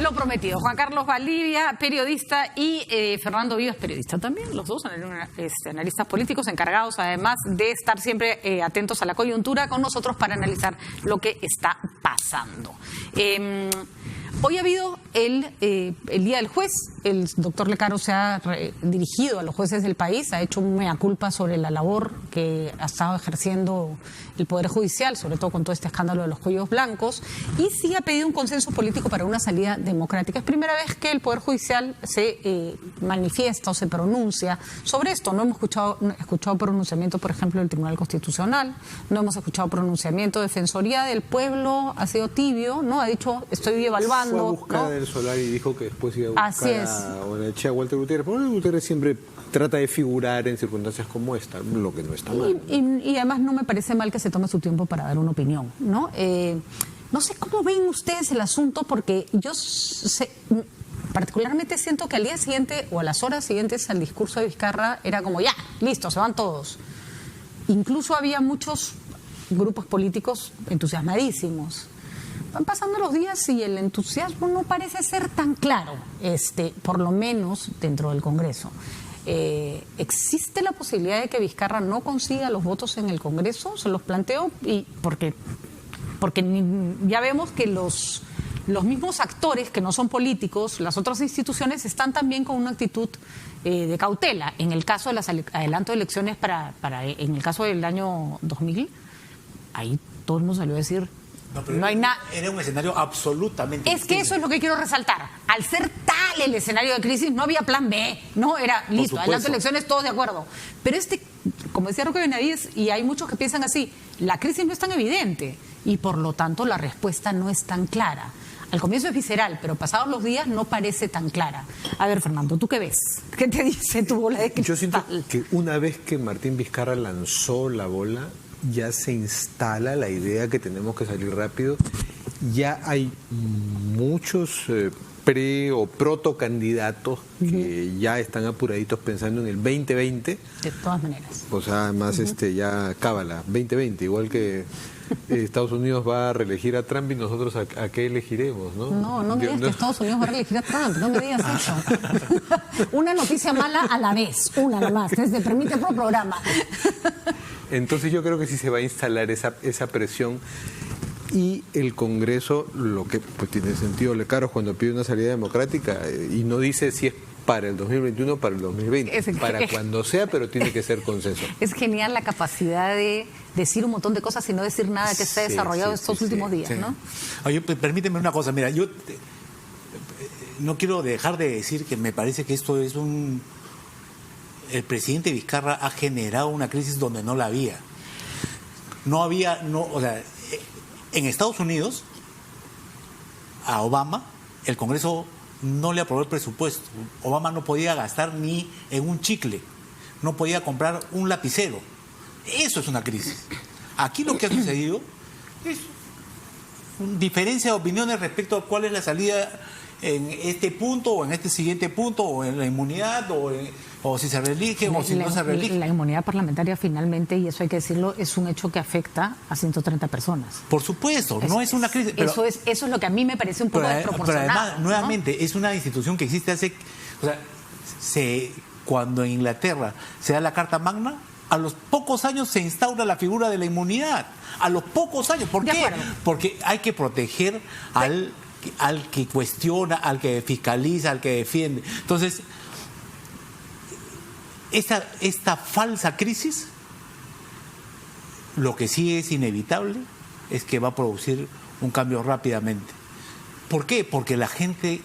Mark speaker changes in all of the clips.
Speaker 1: lo prometido. Juan Carlos Valdivia, periodista, y Fernando Vivas, periodista también, los dos analistas políticos encargados además de estar siempre atentos a la coyuntura con nosotros para analizar lo que está pasando. Hoy ha habido el Día del Juez. El doctor Lecaro se ha dirigido a los jueces del país, ha hecho un mea culpa sobre la labor que ha estado ejerciendo el Poder Judicial, sobre todo con todo este escándalo de los cuellos blancos, y sí ha pedido un consenso político para una salida democrática. Es primera vez que el Poder Judicial se manifiesta o se pronuncia sobre esto. No hemos escuchado pronunciamiento, por ejemplo, del Tribunal Constitucional, no hemos escuchado pronunciamiento de Defensoría del Pueblo, ha sido tibio, ¿no? Ha dicho, estoy evaluando.
Speaker 2: Fue a buscar del Solar y dijo que después iba a buscar a Walter Gutiérrez. Pero Walter Gutiérrez siempre trata de figurar en circunstancias como esta, lo que no está mal.
Speaker 1: Y además no me parece mal que se tome su tiempo para dar una opinión, ¿no? No sé cómo ven ustedes el asunto, porque yo particularmente siento que al día siguiente o a las horas siguientes al discurso de Vizcarra era como, ya, listo, se van todos. Incluso había muchos grupos políticos entusiasmadísimos. Van pasando los días y el entusiasmo no parece ser tan claro, por lo menos dentro del Congreso. ¿Existe la posibilidad de que Vizcarra no consiga los votos en el Congreso? Se los planteo porque ya vemos que los mismos actores que no son políticos, las otras instituciones, están también con una actitud de cautela. En el caso de las adelanto de elecciones en el caso del año 2000, ahí todo el mundo salió a decir... No hay nada.
Speaker 3: Era un escenario absolutamente
Speaker 1: distinto. Que eso es lo que quiero resaltar. Al ser tal el escenario de crisis, no había plan B, no era listo, adelante elecciones, todos de acuerdo. Pero como decía Roque Benavides, y hay muchos que piensan así, la crisis no es tan evidente y por lo tanto la respuesta no es tan clara. Al comienzo es visceral, pero pasados los días no parece tan clara. A ver, Fernando, ¿tú qué ves? ¿Qué te dice tu bola de cristal?
Speaker 2: Yo siento que una vez que Martín Vizcarra lanzó la bola, ya se instala la idea que tenemos que salir rápido. Ya hay muchos pre o protocandidatos que ya están apuraditos pensando en el 2020.
Speaker 1: De todas maneras.
Speaker 2: O sea, además ya cábala, 2020, igual que Estados Unidos va a reelegir a Trump y nosotros a qué elegiremos, ¿no?
Speaker 1: No me digas que Estados Unidos va a reelegir a Trump, no me digas eso. Una noticia mala a la vez, una nomás, se permite por programa.
Speaker 2: Entonces yo creo que sí se va a instalar esa presión y el Congreso, lo que pues tiene sentido Lecaro cuando pide una salida democrática y no dice si es para el 2021 o para el 2020, para cuando sea, pero tiene que ser consenso.
Speaker 1: Es genial la capacidad de decir un montón de cosas y no decir nada que se ha desarrollado estos últimos días, ¿no?
Speaker 3: Oye, permíteme una cosa, mira, yo no quiero dejar de decir que me parece que esto es el presidente Vizcarra ha generado una crisis donde no la había. O sea, en Estados Unidos, a Obama, el Congreso no le aprobó el presupuesto. Obama no podía gastar ni en un chicle, no podía comprar un lapicero. Eso es una crisis. Aquí lo que ha sucedido es diferencia de opiniones respecto a cuál es la salida en este punto o en este siguiente punto, o en la inmunidad, o si se reelige o si no se reelige.
Speaker 1: La inmunidad parlamentaria finalmente, y eso hay que decirlo, es un hecho que afecta a 130 personas.
Speaker 3: Por supuesto, no es una crisis.
Speaker 1: Pero, eso es lo que a mí me parece un poco desproporcionado.
Speaker 3: Pero además, nuevamente, es una institución que existe hace... O sea, cuando en Inglaterra se da la Carta Magna, a los pocos años se instaura la figura de la inmunidad. A los pocos años. ¿Por qué? Porque hay que proteger al que cuestiona, al que fiscaliza, al que defiende. Entonces, esta falsa crisis, lo que sí es inevitable es que va a producir un cambio rápidamente. ¿Por qué? Porque la gente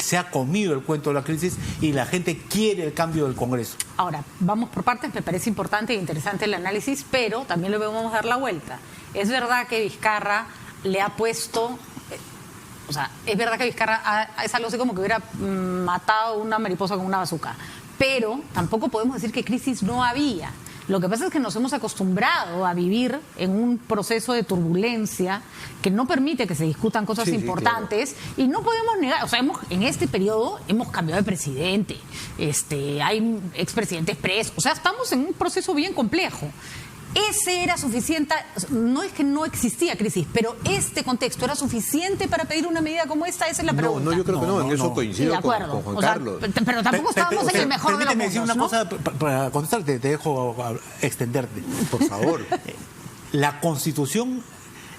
Speaker 3: se ha comido el cuento de la crisis y la gente quiere el cambio del Congreso.
Speaker 1: Ahora, vamos por partes, me parece importante e interesante el análisis, pero también le vamos a dar la vuelta. Es verdad que Vizcarra le ha puesto... O sea, es verdad que Vizcarra es algo así como que hubiera matado una mariposa con una bazuca, pero tampoco podemos decir que crisis no había. Lo que pasa es que nos hemos acostumbrado a vivir en un proceso de turbulencia que no permite que se discutan cosas importantes, claro. Y no podemos negar, o sea, en este periodo hemos cambiado de presidente, hay expresidentes presos, o sea, estamos en un proceso bien complejo. ese era suficiente, no es que no existía crisis, pero este contexto era suficiente para pedir una medida como esta, esa es la pregunta.
Speaker 2: No, yo creo que no, en eso coincido
Speaker 1: de acuerdo.
Speaker 2: con Juan
Speaker 1: O sea,
Speaker 2: Carlos.
Speaker 1: pero tampoco estábamos en el mejor de los
Speaker 3: Permíteme decir
Speaker 1: mundos,
Speaker 3: una
Speaker 1: ¿no?
Speaker 3: cosa para contestarte, te dejo extenderte.
Speaker 2: Por favor.
Speaker 3: La Constitución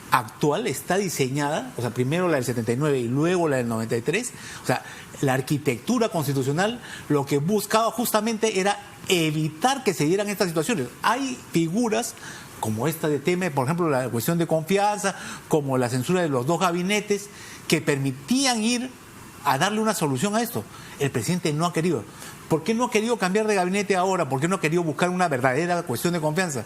Speaker 3: actual está diseñada, o sea, primero la del 79 y luego la del 93, o sea, la arquitectura constitucional lo que buscaba justamente era evitar que se dieran estas situaciones. Hay figuras como esta de Temer, por ejemplo, la cuestión de confianza, como la censura de los 2 gabinetes, que permitían ir a darle una solución a esto. El presidente no ha querido. ¿Por qué no ha querido cambiar de gabinete ahora? ¿Por qué no ha querido buscar una verdadera cuestión de confianza?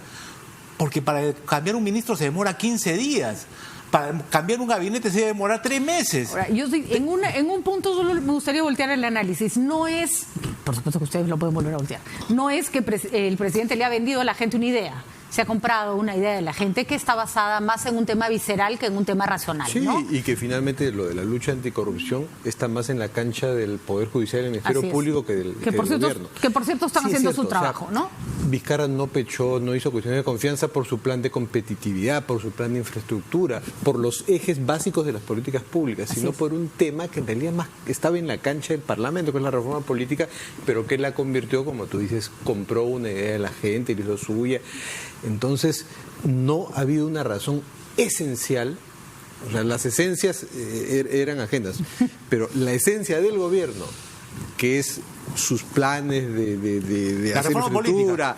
Speaker 3: Porque para cambiar un ministro se demora 15 días. Para cambiar un gabinete se debe demorar 3 meses.
Speaker 1: Ahora, yo en un punto solo me gustaría voltear el análisis. No es, por supuesto que ustedes lo pueden volver a voltear, no es que el presidente le ha vendido a la gente una idea. Se ha comprado una idea de la gente que está basada más en un tema visceral que en un tema racional,
Speaker 2: Sí,
Speaker 1: ¿no?
Speaker 2: y que finalmente lo de la lucha anticorrupción está más en la cancha del Poder Judicial y del Ministerio
Speaker 1: Así es.
Speaker 2: Público que del
Speaker 1: por cierto,
Speaker 2: gobierno.
Speaker 1: que por cierto están
Speaker 2: Sí, es
Speaker 1: haciendo
Speaker 2: cierto,
Speaker 1: su trabajo, ¿no?
Speaker 2: Vizcarra no pechó, no hizo cuestiones de confianza por su plan de competitividad, por su plan de infraestructura, por los ejes básicos de las políticas públicas, sino por un tema que en realidad más estaba en la cancha del Parlamento, que es la reforma política, pero que la convirtió, como tú dices, compró una idea de la gente y la hizo suya. Entonces, no ha habido una razón esencial. O sea, las esencias eran agendas, pero la esencia del gobierno, que es sus planes de
Speaker 3: La
Speaker 2: hacer
Speaker 3: reforma
Speaker 2: infraestructura,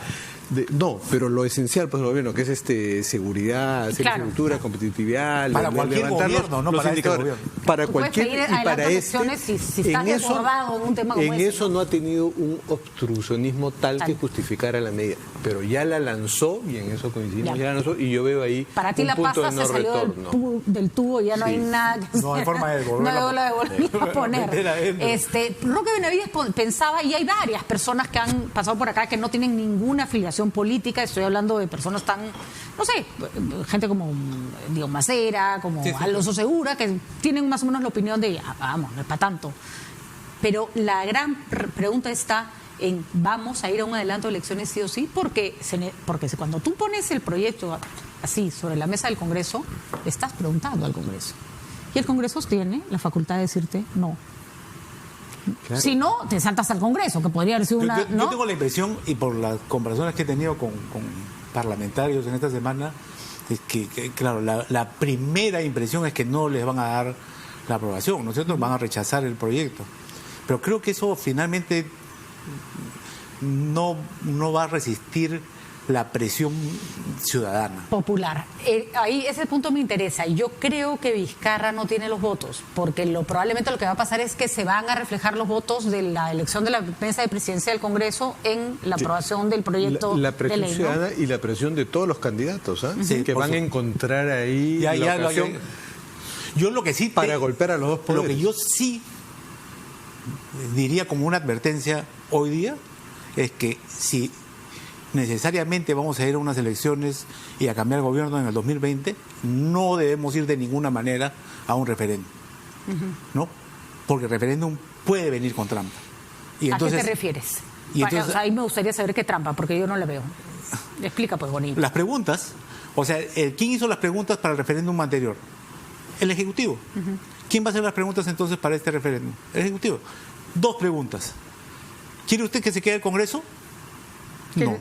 Speaker 2: no, pero lo esencial para el gobierno, que es seguridad, hacer
Speaker 1: Claro.
Speaker 2: infraestructura, competitividad,
Speaker 3: Para cualquier
Speaker 2: levantar
Speaker 3: gobierno, no
Speaker 2: los
Speaker 3: para este
Speaker 2: indicadores.
Speaker 3: gobierno.
Speaker 2: Para
Speaker 1: Tú puedes
Speaker 2: cualquier
Speaker 1: pedir
Speaker 2: y para
Speaker 1: adelanto
Speaker 2: este,
Speaker 1: elecciones si estás desbordado en un tema como
Speaker 2: en
Speaker 1: ese,
Speaker 2: eso
Speaker 1: ¿no?
Speaker 2: no ha tenido un obstruccionismo tal que justificara la medida, pero ya la lanzó y en eso coincidimos, ya la lanzó y yo veo ahí
Speaker 1: Para ti
Speaker 2: un
Speaker 1: la
Speaker 2: punto
Speaker 1: pasta
Speaker 2: de no
Speaker 1: se salió
Speaker 2: retorno.
Speaker 1: del tubo y ya no
Speaker 2: Sí.
Speaker 1: hay nada que
Speaker 3: No hay forma de volverlo
Speaker 1: no hay volverlo a poner.
Speaker 3: meter adentro.
Speaker 1: Roque Benavides pensaba, y hay varias personas que han pasado por acá que no tienen ninguna afiliación política, estoy hablando de personas tan, no sé, gente como Diego Macera, como Alonso Segura, que tienen más o menos la opinión de, vamos, no es para tanto. Pero la gran pregunta está en, ¿vamos a ir a un adelanto de elecciones sí o sí? Porque cuando tú pones el proyecto así sobre la mesa del Congreso, le estás preguntando al Congreso. Y el Congreso tiene la facultad de decirte no.
Speaker 2: Claro.
Speaker 1: Si no, te saltas al Congreso, que podría haber sido una...
Speaker 3: Yo
Speaker 1: ¿no?
Speaker 3: tengo la impresión, y por las conversaciones que he tenido con parlamentarios en esta semana, es que claro, la primera impresión es que no les van a dar la aprobación, ¿no es cierto? Van a rechazar el proyecto. Pero creo que eso finalmente no va a resistir la presión ciudadana.
Speaker 1: Popular. Ahí ese punto me interesa. Yo creo que Vizcarra no tiene los votos, porque probablemente lo que va a pasar es que se van a reflejar los votos de la elección de la mesa de presidencia del Congreso en la aprobación del proyecto
Speaker 2: La
Speaker 1: de
Speaker 2: presión
Speaker 1: ley, ¿no?
Speaker 2: ciudadana y la presión de todos los candidatos, ¿ah?
Speaker 3: Sí,
Speaker 2: que
Speaker 3: por
Speaker 2: van a
Speaker 3: supuesto.
Speaker 2: encontrar ahí la ocasión
Speaker 3: yo lo que sí
Speaker 2: para golpear a los dos poderes.
Speaker 3: Lo que yo sí diría como una advertencia hoy día es que si necesariamente vamos a ir a unas elecciones y a cambiar el gobierno en el 2020, no debemos ir de ninguna manera a un referéndum, ¿no? Porque el referéndum puede venir con trampa. Y entonces,
Speaker 1: ¿a qué te refieres?
Speaker 3: y entonces-
Speaker 1: O sea, ahí me gustaría saber qué trampa, porque yo no la veo. Explica, pues, bonito.
Speaker 3: las preguntas, o sea, ¿quién hizo las preguntas para el referéndum anterior? El Ejecutivo. ¿Quién va a hacer las preguntas entonces para este referéndum? El Ejecutivo. 2 preguntas. ¿Quiere usted que se quede el Congreso? No.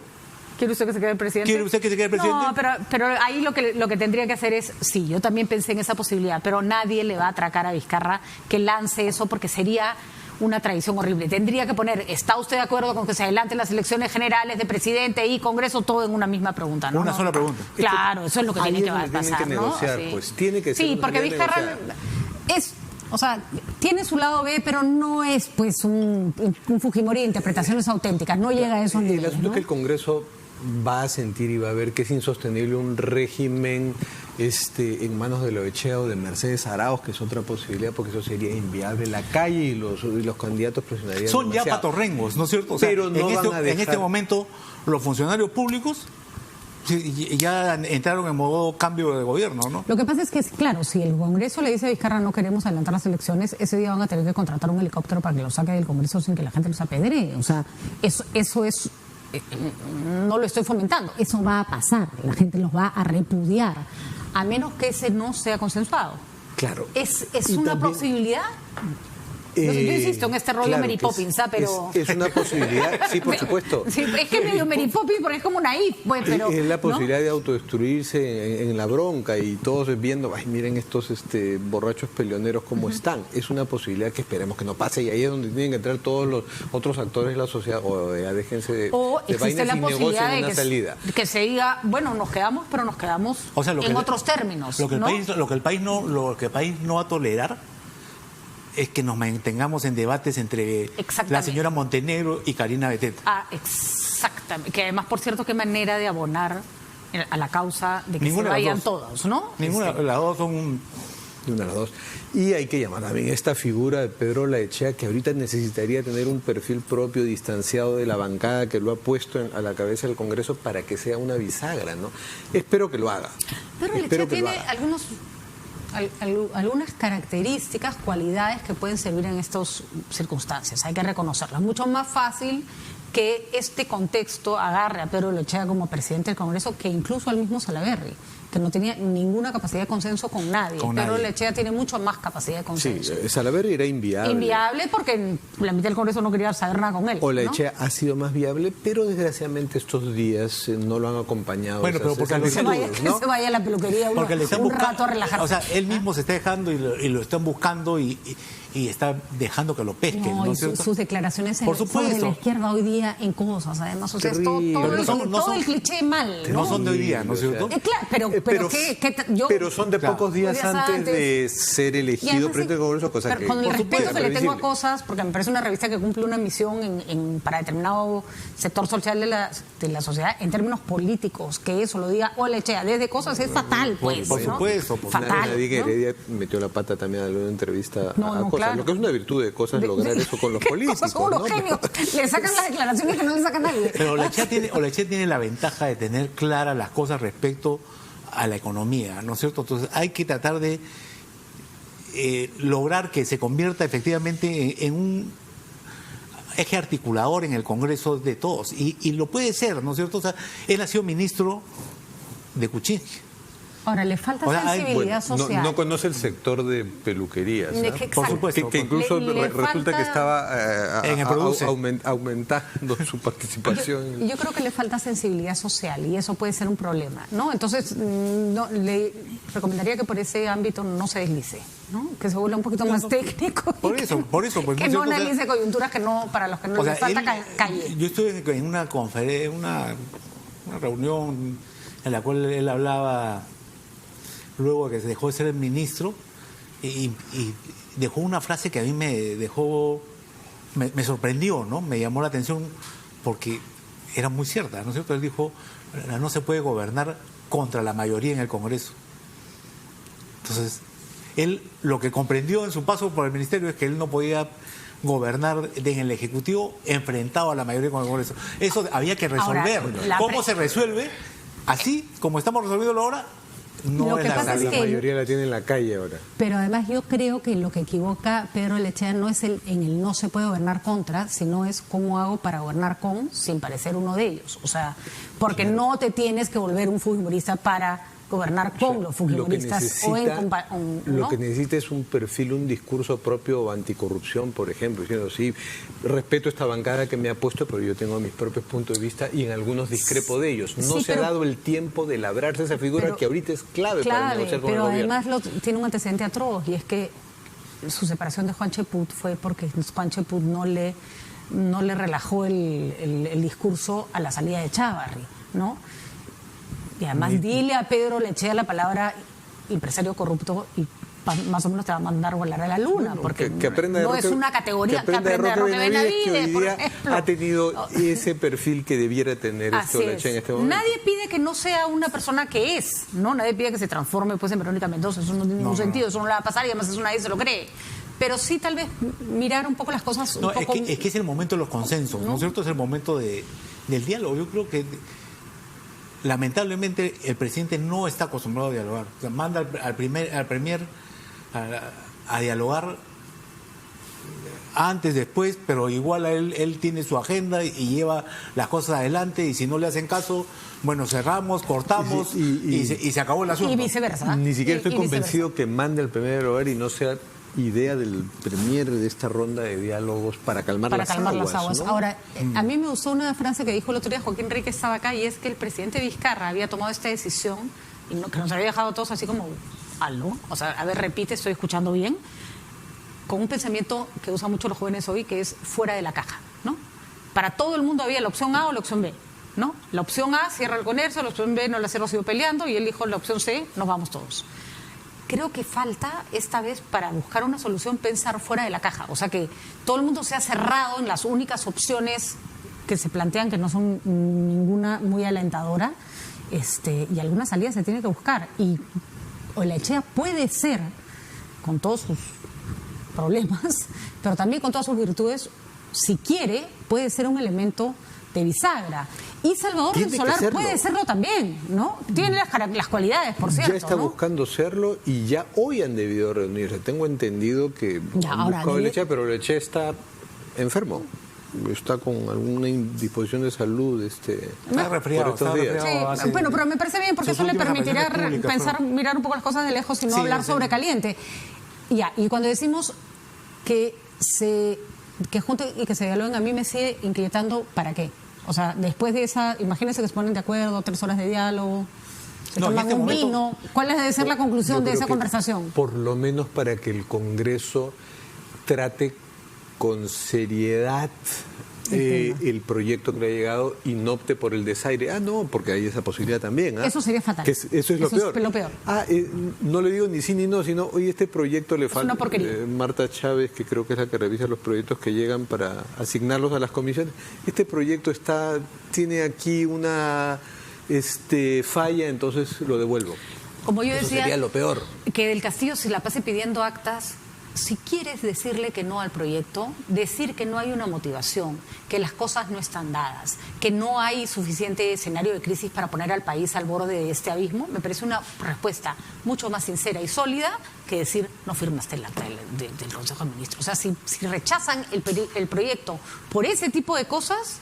Speaker 1: ¿Quiere usted que se quede el presidente?
Speaker 3: ¿Quiere usted que se quede el presidente?
Speaker 1: No, pero ahí lo que tendría que hacer es, sí, yo también pensé en esa posibilidad, pero nadie le va a atracar a Vizcarra que lance eso porque sería una traición horrible. Tendría que poner, ¿está usted de acuerdo con que se adelanten las elecciones generales de presidente y Congreso todo en una misma pregunta? ¿no?
Speaker 3: Una sola pregunta.
Speaker 1: Claro, eso es lo que
Speaker 2: Ahí
Speaker 1: tiene que
Speaker 2: es donde
Speaker 1: pasar,
Speaker 2: tienen que
Speaker 1: ¿no?
Speaker 2: negociar,
Speaker 1: Sí.
Speaker 2: pues, tiene que ser
Speaker 1: Sí,
Speaker 2: una
Speaker 1: porque
Speaker 2: manera de
Speaker 1: Vizcarra
Speaker 2: negociar.
Speaker 1: es... O sea, tiene su lado B, pero no es pues un Fujimori de interpretaciones auténticas, no llega a esos
Speaker 2: El
Speaker 1: niveles,
Speaker 2: asunto
Speaker 1: ¿no?
Speaker 2: es que el Congreso va a sentir y va a ver que es insostenible un régimen en manos de Loechea o de Mercedes Arauz, que es otra posibilidad, porque eso sería inviable. La calle y los candidatos presionarían
Speaker 3: Son ya
Speaker 2: demasiado.
Speaker 3: patorrengos, ¿no es cierto? O sea,
Speaker 2: Pero no
Speaker 3: en
Speaker 2: van a
Speaker 3: en este
Speaker 2: dejar-
Speaker 3: momento los funcionarios públicos ya entraron en modo cambio de gobierno, ¿no?
Speaker 1: Lo que pasa es que, claro, si el Congreso le dice a Vizcarra no queremos adelantar las elecciones, ese día van a tener que contratar un helicóptero para que lo saque del Congreso sin que la gente los apedree. O sea, eso es no lo estoy fomentando. Eso va a pasar, la gente los va a repudiar, a menos que ese no sea consensuado.
Speaker 2: Claro.
Speaker 1: ¿Es
Speaker 2: Y
Speaker 1: una
Speaker 2: también,
Speaker 1: posibilidad? Yo insisto en este rollo
Speaker 2: claro
Speaker 1: Mary
Speaker 2: que
Speaker 1: Poppins, pero...
Speaker 2: Es una posibilidad, sí, por supuesto.
Speaker 1: Sí, es que medio Mary Poppins porque es como naif, pues, pero...
Speaker 2: Es la posibilidad
Speaker 1: ¿no?
Speaker 2: de autodestruirse en la bronca y todos viendo, ay, miren estos borrachos peleoneros cómo están. Es una posibilidad que esperemos que no pase y ahí es donde tienen que entrar todos los otros actores de la sociedad. O ya déjense de
Speaker 1: existe
Speaker 2: vainas
Speaker 1: la
Speaker 2: y
Speaker 1: posibilidad
Speaker 2: negocien
Speaker 1: de
Speaker 2: una salida.
Speaker 1: que se diga, bueno, nos quedamos, pero nos quedamos en otros términos.
Speaker 3: Lo que
Speaker 1: ¿no?
Speaker 3: el país no va a tolerar es que nos mantengamos en debates entre la señora Montenegro y Karina Beteta.
Speaker 1: Exactamente. Que además, por cierto, qué manera de abonar a la causa de que
Speaker 3: Ninguna
Speaker 1: se vayan
Speaker 3: de las dos.
Speaker 1: todos, ¿no?
Speaker 3: Ninguna de las dos son
Speaker 2: De una a las dos. Y hay que llamar también esta figura de Pedro Laechea, que ahorita necesitaría tener un perfil propio, distanciado de la bancada que lo ha puesto a la cabeza del Congreso para que sea una bisagra, ¿no? Espero que lo haga.
Speaker 1: Pero Laechea tiene algunas características, cualidades que pueden servir en estas circunstancias, hay que reconocerlas. Mucho más fácil que este contexto agarre a Pedro Laechea como presidente del Congreso que incluso al mismo Salaverry, que no tenía ninguna capacidad de consenso con nadie. Pedro Laechea tiene mucho más capacidad de consenso.
Speaker 2: Sí, Salaverry era inviable.
Speaker 1: Inviable porque la mitad del Congreso no quería saber nada con él.
Speaker 2: O Laechea ha sido más viable, pero desgraciadamente estos días no lo han acompañado.
Speaker 3: Bueno, pero porque
Speaker 1: que se vaya a la peluquería
Speaker 3: porque le están
Speaker 1: un
Speaker 3: buscando,
Speaker 1: rato a relajarse.
Speaker 3: O sea, él mismo se está dejando y lo están buscando y está dejando que lo pesquen.
Speaker 1: No,
Speaker 3: ¿no
Speaker 1: y sus declaraciones sobre la izquierda hoy día en cosas, además, o sea, es todo el cliché mal.
Speaker 3: No son de hoy día, ¿no es cierto?
Speaker 1: Claro,
Speaker 2: pero son de pocos días antes de ser elegido presidente del Congreso, cosa que...
Speaker 1: Con el respeto que le tengo a cosas, porque me parece una revista que cumple una misión para determinado sector social de la sociedad en términos políticos, que eso lo diga Laechea, desde cosas es fatal, pues.
Speaker 3: Por supuesto.
Speaker 1: Fatal.
Speaker 2: Nadie que Heredia metió la pata también en una entrevista a cosas. Lo que es una virtud de cosas lograr eso con los políticos.
Speaker 1: Son unos genios. Le sacan las declaraciones que no le saca nadie.
Speaker 3: Pero Laechea tiene la ventaja de tener claras las cosas respecto a la economía, ¿no es cierto? Entonces hay que tratar de lograr que se convierta efectivamente en un eje articulador en el Congreso de todos. Y lo puede ser, ¿no es cierto? O sea, él ha sido ministro de Kuczynski.
Speaker 1: Ahora, le falta sensibilidad social.
Speaker 2: No conoce el sector de peluquerías.
Speaker 3: Por supuesto.
Speaker 2: Que incluso resulta que estaba aumentando su participación.
Speaker 1: Yo creo que le falta sensibilidad social y eso puede ser un problema, ¿no? Entonces, le recomendaría que por ese ámbito no se deslice, ¿no? Que se vuelva un poquito más técnico.
Speaker 3: Por eso. Pues,
Speaker 1: que no analice coyunturas para los que no les falta calle.
Speaker 3: Yo estuve en una conferencia, una reunión en la cual él hablaba luego de que se dejó de ser el ministro y dejó una frase que a mí me sorprendió, ¿no? Me llamó la atención porque era muy cierta, ¿no es cierto? Él dijo, no se puede gobernar contra la mayoría en el Congreso. Entonces, él lo que comprendió en su paso por el ministerio es que él no podía gobernar en el Ejecutivo enfrentado a la mayoría con el Congreso. Eso había que resolver. Ahora, ¿cómo se resuelve? Así, como estamos resolviéndolo ahora, no es
Speaker 2: la mayoría la tiene en la calle ahora.
Speaker 1: Pero además yo creo que lo que equivoca Pedro Laechea no es en el no se puede gobernar contra, sino es cómo hago para gobernar con sin parecer uno de ellos. O sea, porque no te tienes que volver un fujimorista para gobernar con los fujimoristas
Speaker 2: Lo que necesita es un perfil, un discurso propio anticorrupción, por ejemplo, diciendo, sí, respeto esta bancada que me ha puesto, pero yo tengo mis propios puntos de vista y en algunos discrepo de ellos. No se ha dado el tiempo de labrarse esa figura que ahorita es clave para negociar con el gobierno.
Speaker 1: Pero además tiene un antecedente atroz y es que su separación de Juan Cheput fue porque Juan Cheput no le relajó el discurso a la salida de Chávarri, ¿no? Y además dile a Pedro Laechea la palabra empresario corrupto y más o menos te va a mandar volar a la luna, porque no es una categoría que aprenda de Roque Benavides,
Speaker 2: por ejemplo. Ha tenido ese perfil que debiera tener Laechea en este momento.
Speaker 1: Nadie pide que no sea una persona que es, ¿no? Nadie pide que se transforme pues en Verónica Mendoza, eso no tiene ningún sentido, eso no le va a pasar y además eso nadie se lo cree. Pero sí, tal vez mirar un poco las cosas.
Speaker 3: Es que es el momento de los consensos, ¿no es cierto? Es el momento del diálogo. Yo creo que lamentablemente el presidente no está acostumbrado a dialogar. O sea, manda al premier a dialogar antes, después, pero igual él tiene su agenda y lleva las cosas adelante, y si no le hacen caso, bueno, cerramos, cortamos y se acabó el asunto.
Speaker 1: Y viceversa.
Speaker 2: Ni siquiera estoy
Speaker 1: Y
Speaker 2: convencido
Speaker 1: viceversa.
Speaker 2: que mande al primer lugar y no sea idea del premier de esta ronda de diálogos para calmar las aguas. ¿No?
Speaker 1: Ahora, a mí me gustó una frase que dijo el otro día Joaquín Rey, que estaba acá, y es que el presidente Vizcarra había tomado esta decisión y que nos había dejado a todos así como, ¿aló? O sea, a ver, repite, estoy escuchando bien, con un pensamiento que usan mucho los jóvenes hoy, que es fuera de la caja, ¿no? Para todo el mundo había la opción A o la opción B, ¿no? La opción A, cierra el comercio, la opción B, no la hemos ido peleando, y él dijo la opción C, nos vamos todos. Creo que falta esta vez, para buscar una solución, pensar fuera de la caja. O sea, que todo el mundo se ha cerrado en las únicas opciones que se plantean, que no son ninguna muy alentadora, y alguna salida se tiene que buscar. Y Olaechea puede ser, con todos sus problemas, pero también con todas sus virtudes, si quiere, puede ser un elemento de bisagra. Y Salvador del Solar puede serlo también, ¿no? Tiene las cualidades, por cierto.
Speaker 2: Ya está buscando serlo, y ya hoy han debido reunirse. Tengo entendido que han buscado Olaechea, pero Olaechea está enfermo. Está con alguna indisposición de salud.
Speaker 3: Está resfriado,
Speaker 2: por estos días.
Speaker 1: Sí, bueno, pero me parece bien, porque eso le permitirá mirar un poco las cosas de lejos y no hablar sobre caliente. Y cuando decimos que junten y que se dialoguen, a mí me sigue inquietando, ¿para qué? O sea, después de esa, imagínense que se ponen de acuerdo, 3 horas de diálogo, se toman un vino. ¿Cuál debe ser la conclusión de esa conversación?
Speaker 2: Por lo menos para que el Congreso trate con seriedad el proyecto que le ha llegado y no opte por el desaire. No, porque hay esa posibilidad también.
Speaker 1: Eso sería fatal.
Speaker 2: Eso es lo peor. No le digo ni sí ni no, sino, oye, este proyecto le falta.
Speaker 1: Es una porquería.
Speaker 2: Marta Chávez, que creo que es la que revisa los proyectos que llegan para asignarlos a las comisiones, este proyecto tiene aquí una falla, entonces lo devuelvo.
Speaker 1: Como yo
Speaker 2: Eso
Speaker 1: decía,
Speaker 2: sería lo peor.
Speaker 1: Que Del Castillo se la pase pidiendo actas. Si quieres decirle que no al proyecto, decir que no hay una motivación, que las cosas no están dadas, que no hay suficiente escenario de crisis para poner al país al borde de este abismo, me parece una respuesta mucho más sincera y sólida que decir no firmaste el acta del Consejo de Ministros. O sea, si rechazan el proyecto por ese tipo de cosas,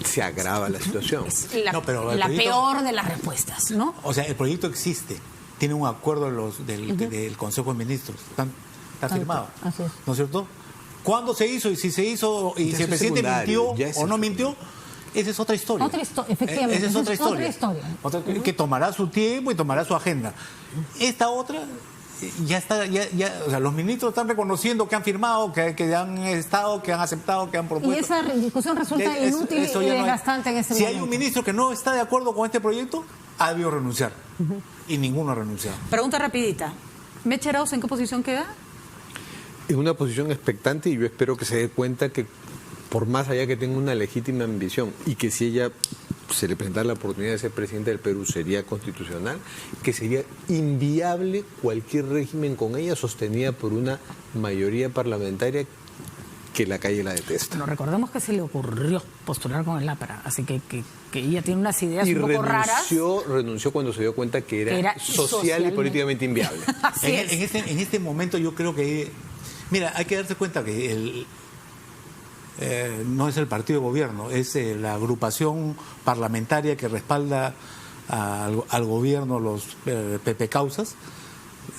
Speaker 2: se agrava la situación.
Speaker 1: Es la peor de las respuestas, ¿no?
Speaker 3: O sea, el proyecto existe, tiene un acuerdo del Consejo de Ministros. Está firmado, ¿no es cierto? ¿Cuándo se hizo? Y si se hizo, y si el presidente mintió o no mintió, esa es otra historia.
Speaker 1: Efectivamente.
Speaker 3: Esa es otra historia. Que tomará su tiempo y tomará su agenda. Esta otra, ya está, o sea, los ministros están reconociendo que han firmado, que han estado, que han aceptado, que han propuesto.
Speaker 1: Y esa discusión resulta inútil y desgastante en ese momento.
Speaker 3: Si hay un ministro que no está de acuerdo con este proyecto, ha debido renunciar. Y ninguno ha renunciado.
Speaker 1: Pregunta rapidita. ¿Mecha Arauz en qué posición queda?
Speaker 2: En una posición expectante, y yo espero que se dé cuenta que, por más allá que tenga una legítima ambición y que si ella se le presentara la oportunidad de ser presidenta del Perú sería constitucional, que sería inviable cualquier régimen con ella sostenida por una mayoría parlamentaria que la calle la detesta.
Speaker 1: Bueno, recordemos que se le ocurrió postular con el APRA, así que ella tiene unas ideas un poco raras.
Speaker 2: Renunció cuando se dio cuenta que era social y políticamente inviable.
Speaker 3: En este momento yo creo que... Mira, hay que darse cuenta que no es el partido de gobierno, es la agrupación parlamentaria que respalda al gobierno, los PP Causas,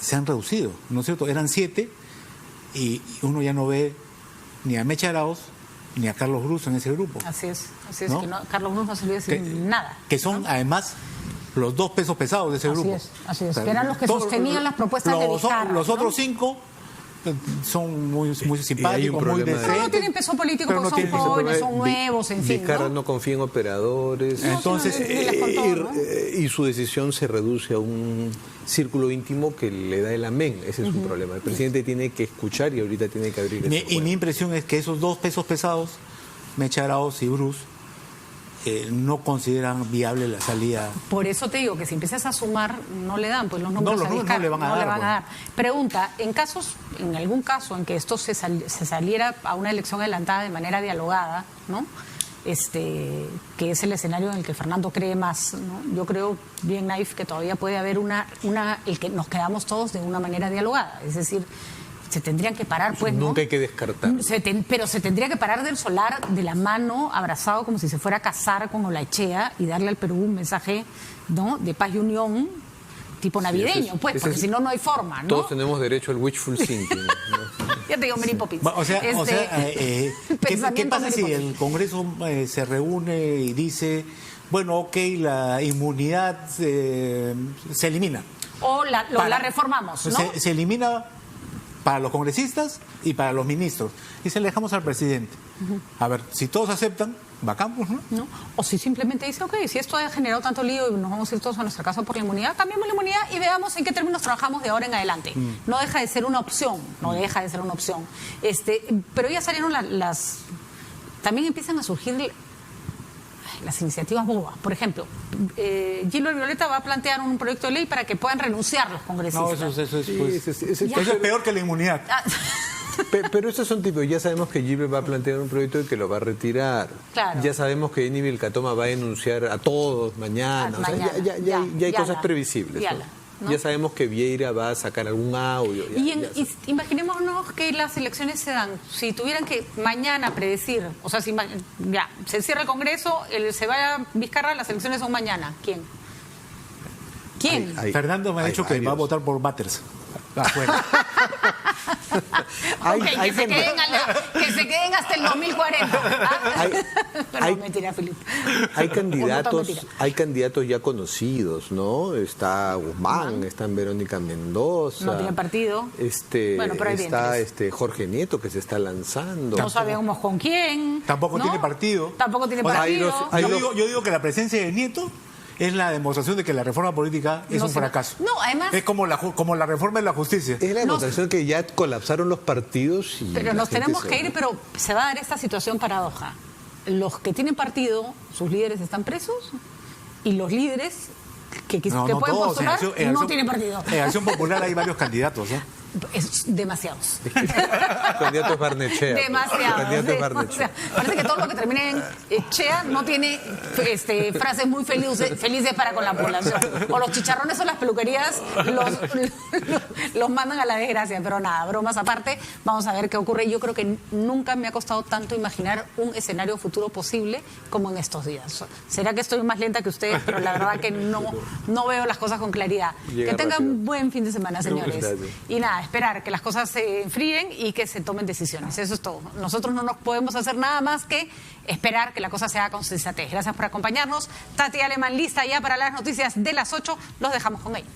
Speaker 3: se han reducido, ¿no es cierto? Eran 7 y uno ya no ve ni a Mecha Arauz ni a Carlos Brus en ese grupo.
Speaker 1: Así es, ¿no? Que Carlos Brus no salió a decir nada.
Speaker 3: Que son, además, los 2 pesos pesados de ese grupo.
Speaker 1: Así es, que eran los que sostenían las propuestas de Vizcarra.
Speaker 3: Los otros 5 son muy simpáticos, muy decentes.
Speaker 1: Pero no tienen peso político, porque son jóvenes, son nuevos, en fin.
Speaker 2: Vizcarra no confía en operadores.
Speaker 3: Entonces,
Speaker 2: y su decisión se reduce a un círculo íntimo que le da el amén. Ese es un problema. El presidente tiene que escuchar y ahorita tiene que abrir ese
Speaker 3: Y mi impresión es que esos 2 pesos pesados, Mecha Arauz y Brus, no consideran viable la salida.
Speaker 1: Por eso te digo que si empiezas a sumar, no le dan, pues los números
Speaker 3: no le van a dar.
Speaker 1: Pregunta, en algún caso en que esto se saliera a una elección adelantada de manera dialogada, ¿no? Que es el escenario en el que Fernando cree más, ¿no? Yo creo bien, Naif, que todavía puede haber el que nos quedamos todos de una manera dialogada, es decir, se tendrían que parar, pues, ¿no?
Speaker 2: Nunca hay que descartar.
Speaker 1: Pero se tendría que parar del solar de la mano, abrazado como si se fuera a casar con Olaechea y darle al Perú un mensaje, ¿no?, de paz y unión, tipo navideño, pues, porque si no, no hay forma, ¿no?
Speaker 2: Todos tenemos derecho al wishful thinking, ¿no?
Speaker 1: Ya te digo, Mary Poppins.
Speaker 3: ¿Qué pasa si el Congreso se reúne y dice, bueno, ok, la inmunidad se elimina?
Speaker 1: O la reformamos, ¿no?
Speaker 3: Se elimina para los congresistas y para los ministros. Y se le dejamos al presidente. A ver, si todos aceptan, bacán, pues, ¿no?
Speaker 1: ¿No? O si simplemente dice, ok, si esto ha generado tanto lío y nos vamos a ir todos a nuestra casa por la inmunidad, cambiamos la inmunidad y veamos en qué términos trabajamos de ahora en adelante. No deja de ser una opción, pero ya salieron también empiezan a surgir las iniciativas bobas. Por ejemplo, Gilbert Violeta va a plantear un proyecto de ley para que puedan renunciar los congresistas.
Speaker 3: No, eso es peor que la inmunidad.
Speaker 2: Pero esos son tipos, ya sabemos que Gilbert va a plantear un proyecto y que lo va a retirar.
Speaker 1: Claro.
Speaker 2: Ya sabemos que Eni Vilcatoma va a denunciar a todos mañana. Ya hay cosas previsibles. ¿no? Ya sabemos que Vieira va a sacar algún audio.
Speaker 1: Imaginémonos que las elecciones se dan. Si tuvieran que mañana predecir, o sea, si se cierra el Congreso, se va a Vizcarra, las elecciones son mañana. ¿Quién?
Speaker 3: Fernando me ha dicho que va a votar por Batters. Afuera.
Speaker 1: Que se queden hasta el 2040. Mentira, Felipe.
Speaker 2: Hay candidatos ya conocidos, ¿no? Está Guzmán, está Verónica Mendoza.
Speaker 1: No tiene partido.
Speaker 2: Pero está Jorge Nieto, que se está lanzando.
Speaker 1: No sabemos con quién.
Speaker 3: Tampoco tiene partido. Yo digo que la presencia de Nieto es la demostración de que la reforma política es un fracaso.
Speaker 1: No, además...
Speaker 3: Es como la reforma de la justicia.
Speaker 2: Es la demostración que ya colapsaron los partidos.
Speaker 1: Pero nos tenemos que ir, pero se va a dar esta situación paradoja. Los que tienen partido, sus líderes están presos, y los líderes que pueden postular no tienen partido.
Speaker 3: En Acción Popular hay varios candidatos, ¿no?
Speaker 1: Es demasiados.
Speaker 2: Candidatos Barnechea.
Speaker 1: Demasiados. Parece que todo lo que termine en Chea no tiene frases muy felices para con la población. O los chicharrones o las peluquerías los mandan a la desgracia. Pero nada, bromas aparte, vamos a ver qué ocurre. Yo creo que nunca me ha costado tanto imaginar un escenario futuro posible como en estos días. Será que estoy más lenta que ustedes, pero la verdad que no veo las cosas con claridad. Que tengan un buen fin de semana, señores. Y nada, esperar que las cosas se enfríen y que se tomen decisiones. Eso es todo. Nosotros no nos podemos hacer nada más que esperar que la cosa se haga con sensatez. Gracias por acompañarnos. Tati Alemán lista ya para las noticias de las 8. Los dejamos con ella.